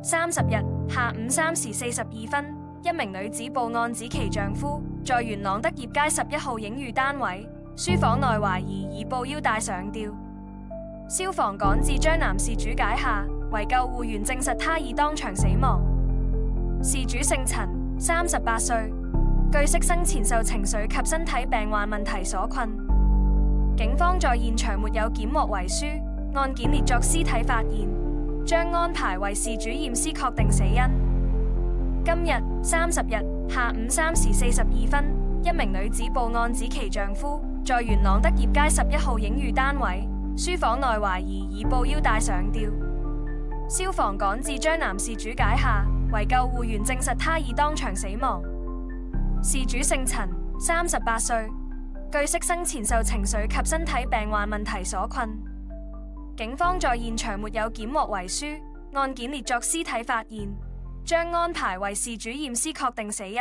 30日下午3時42分，一名女子報案指其丈夫在元朗德業街11號影寓單位書房內懷疑以布腰帶上吊，消防趕至將男事主解下，為救護員證實他已當場死亡。事主姓陳，38歲，據悉生前受情緒及身體病患問題所困。警方在現場沒有檢獲遺書，案件列作屍體發現，將安排為事主驗屍確定死因。今日30日下午3時42分，一名女子報案指其丈夫在元朗德業街11號影寓單位書房內懷疑以布腰帶上吊，消防趕至將男事主解下，為救護員證實他已當場死亡。事主姓陳，38歲，據悉生前受情緒及身體病患問題所困。警方在現場沒有檢獲遺書，案件列作屍體發現，將安排為事主驗屍確定死因。